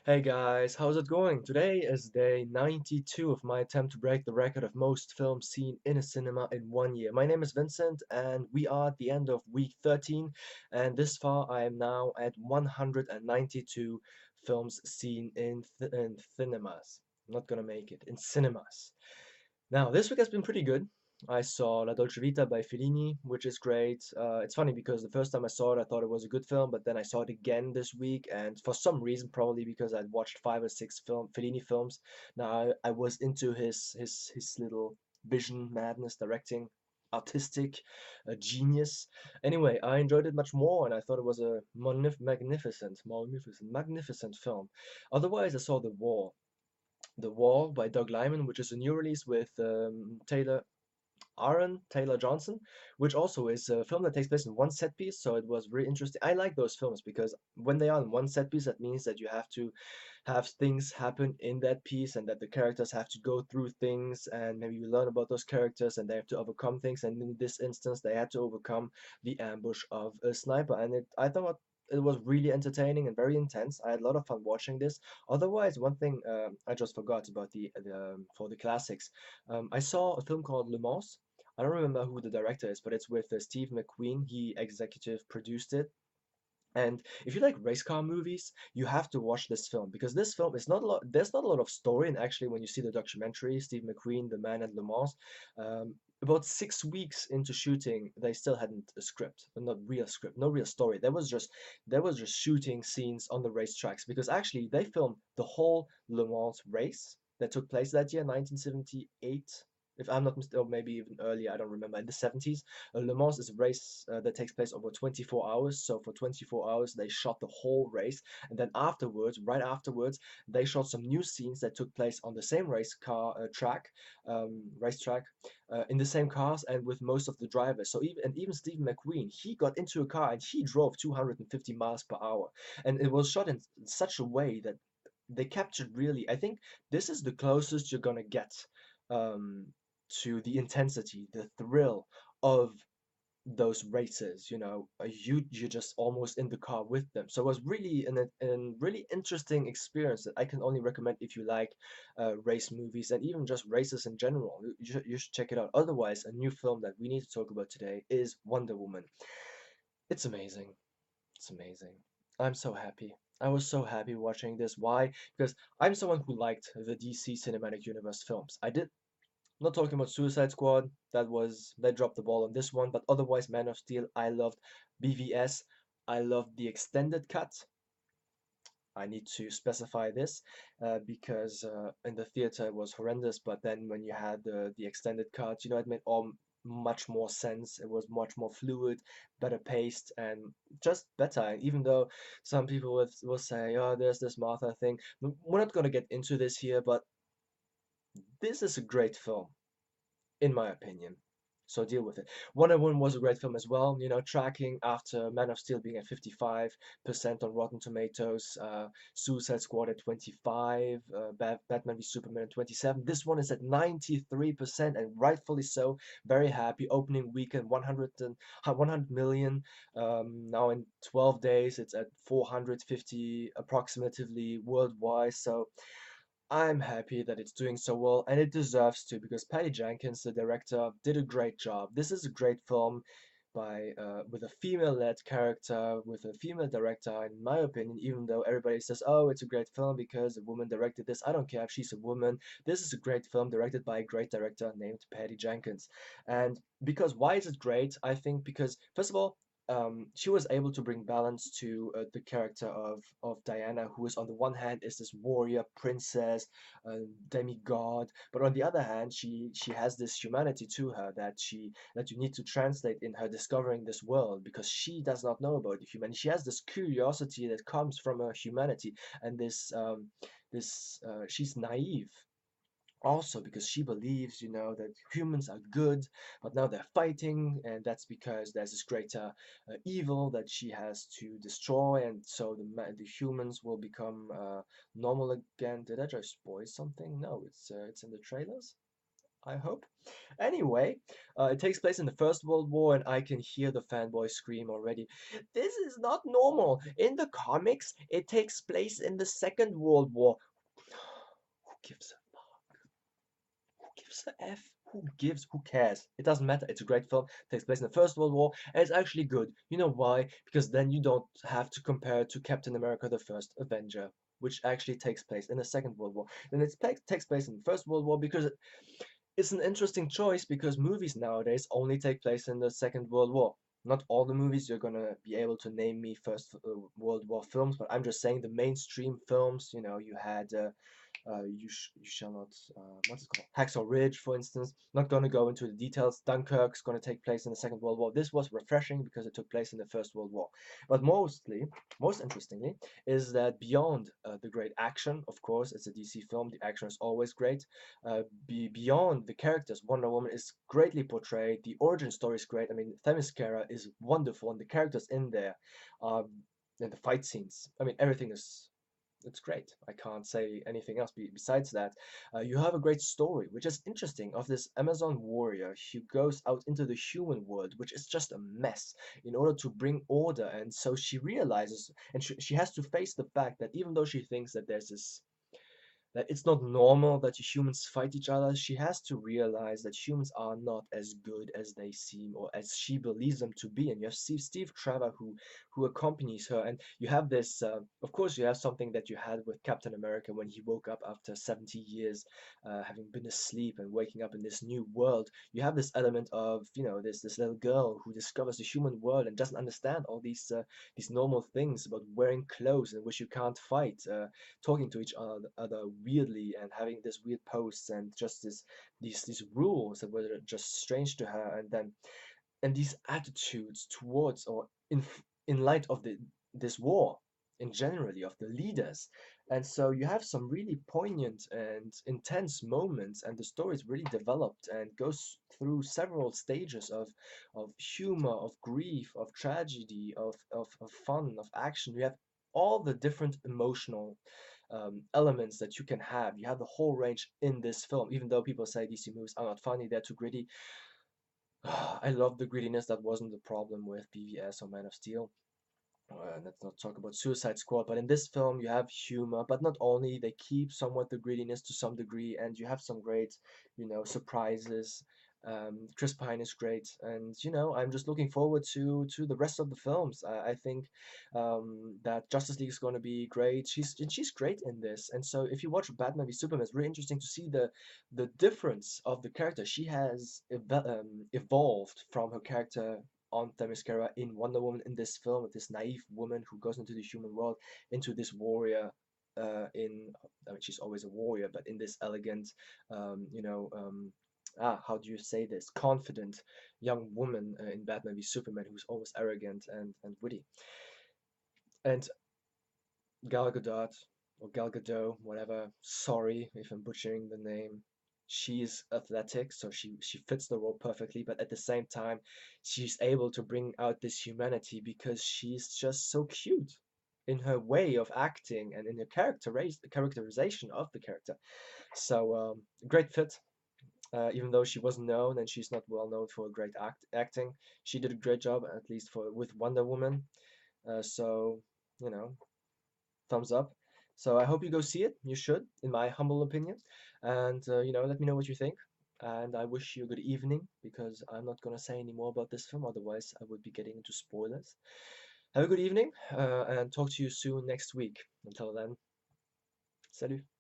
Hey guys, how's it going? Today is day 92 of my attempt to break the record of most films seen in a cinema in 1 year. My name is Vincent, and we are at the end of week 13, and this far I am now at 192 films seen in cinemas. I'm not gonna make it, in cinemas. Now, this week has been pretty good. I saw La Dolce Vita by Fellini, which is great. It's funny because the first time I saw it, I thought it was a good film, but then I saw it again this week, and for some reason, probably because I'd watched five or six Fellini films, now I was into his little vision, madness, directing, artistic genius. Anyway, I enjoyed it much more, and I thought it was a magnificent film. Otherwise, I saw The Wall by Doug Liman, which is a new release with Taylor Johnson, which also is a film that takes place in one set piece. So it was really interesting. I like those films because when they are in one set piece, that means that you have to have things happen in that piece and that the characters have to go through things and maybe you learn about those characters and they have to overcome things. And in this instance, they had to overcome the ambush of a sniper. And I thought it was really entertaining and very intense. I had a lot of fun watching this. Otherwise, one thing I just forgot about for the classics. I saw a film called Le Mans. I don't remember who the director is, but it's with Steve McQueen. He executive produced it. And if you like race car movies, you have to watch this film because this film is not a lot. There's not a lot of story, and actually, when you see the documentary, Steve McQueen, the man at Le Mans, about 6 weeks into shooting, they still hadn't a script, not real script, no real story. There was just shooting scenes on the racetracks because actually they filmed the whole Le Mans race that took place that year, 1978. If I'm not mistaken, or maybe even earlier, I don't remember, in the 70s. Le Mans is a race that takes place over 24 hours. So for 24 hours, they shot the whole race. And then afterwards, right afterwards, they shot some new scenes that took place on the same racetrack, in the same cars and with most of the drivers. So even Steve McQueen, he got into a car and he drove 250 miles per hour. And it was shot in such a way that they captured really, I think this is the closest you're gonna get um, to the intensity, the thrill of those races. You're just almost in the car with them. So it was really an really interesting experience that I can only recommend if you like race movies and even just races in general. You should check it out. Otherwise, a new film that we need to talk about today is Wonder Woman. It's amazing. It's amazing. I'm so happy. I was so happy watching this. Why? Because I'm someone who liked the DC Cinematic Universe films. Not talking about Suicide Squad, they dropped the ball on this one, but otherwise Man of Steel, I loved BVS, I loved the extended cut. I need to specify this because in the theater it was horrendous, but then when you had the extended cut, it made all much more sense. It was much more fluid, better paced, and just better. Even though some people will say, "Oh, there's this Martha thing." We're not going to get into this here, but this is a great film in my opinion. So deal with it. Wonder Woman was a great film as well, tracking after Man of Steel being at 55% on Rotten Tomatoes, Suicide Squad at 25, Batman v Superman at 27. This one is at 93%, and rightfully so. Very happy. Opening weekend, 100 million. Now in 12 days, it's at 450 approximately worldwide. So I'm happy that it's doing so well, and it deserves to because Patty Jenkins, the director, did a great job. This is a great film with a female-led character, with a female director, in my opinion, even though everybody says, oh, it's a great film because a woman directed this. I don't care if she's a woman. This is a great film directed by a great director named Patty Jenkins. And because why is it great? I think because, first of all, she was able to bring balance to the character of Diana, who is on the one hand is this warrior princess, demigod, but on the other hand, she has this humanity to her that you need to translate in her discovering this world because she does not know about the humanity. She has this curiosity that comes from her humanity, and she's naive also because she believes that humans are good, but now they're fighting, and that's because there's this greater evil that she has to destroy, and so the humans will become normal again. Did I just spoil something? No, it's in the trailers. I hope. Anyway, it takes place in the First World War, and I can hear the fanboy scream already. This is not normal. In the comics, it takes place in the Second World War. Who gives a who gives a F? Who cares? It doesn't matter. It's a great film. It takes place in the First World War, and it's actually good. You know why? Because then you don't have to compare it to Captain America the First Avenger, which actually takes place in the Second World War. Then it takes place in the First World War because it's an interesting choice because movies nowadays only take place in the Second World War. Not all the movies you're gonna be able to name me First World War films, but I'm just saying the mainstream films. You know, you had you shall not what's it called, Hacksaw Ridge, for instance. Not going to go into the details. Dunkirk's going to take place in the Second World War. This was refreshing because it took place in the First World War. But most interestingly, is that beyond the great action, of course, it's a DC film. The action is always great. Beyond the characters, Wonder Woman is greatly portrayed. The origin story is great. I mean, Themyscira is wonderful, and the characters in there, um, and the fight scenes. I mean, everything is it's great. I can't say anything else besides that. You have a great story, which is interesting, of this Amazon warrior who goes out into the human world, which is just a mess, in order to bring order. And so she realizes, and she has to face the fact that even though she thinks that there's this that it's not normal that humans fight each other. She has to realize that humans are not as good as they seem or as she believes them to be. And you have Steve Trevor who accompanies her, and you have this. Of course, you have something that you had with Captain America when he woke up after 70 years, having been asleep and waking up in this new world. You have this element of this little girl who discovers the human world and doesn't understand all these normal things about wearing clothes in which you can't fight. Talking to each other weirdly and having this weird posts and just these rules that were just strange to her, and these attitudes towards or in light of this war in generally of the leaders. And so you have some really poignant and intense moments, and the story is really developed and goes through several stages of humor, of grief, of tragedy, of fun, of action. You have all the different emotional elements that you can have. You have the whole range in this film. Even though people say DC movies are not funny, they're too gritty. I love the grittiness. That wasn't the problem with BVS or Man of Steel. Let's not talk about Suicide Squad, but in this film you have humor, but not only, they keep somewhat the grittiness to some degree, and you have some great, surprises. Chris Pine is great, and I'm just looking forward to the rest of the films. I think that Justice League is going to be great. She's great in this, and so if you watch Batman v Superman, it's really interesting to see the difference of the character. She has evolved from her character on Themyscira in Wonder Woman in this film, with this naive woman who goes into the human world, into this warrior. I mean, she's always a warrior, but in this elegant, how do you say this? Confident young woman in Batman v Superman, who's almost arrogant and witty. And Gal Gadot or Gal Gadot, whatever. Sorry if I'm butchering the name. She's athletic, so she fits the role perfectly, but at the same time, she's able to bring out this humanity because she's just so cute in her way of acting and in her characterization of the character. So great fit. Even though she wasn't known and she's not well known for great acting, she did a great job, at least for with Wonder Woman. So you know, thumbs up. So I hope you go see it. You should, in my humble opinion. And let me know what you think. And I wish you a good evening because I'm not gonna say any more about this film, otherwise I would be getting into spoilers. Have a good evening, and talk to you soon next week. Until then, salut.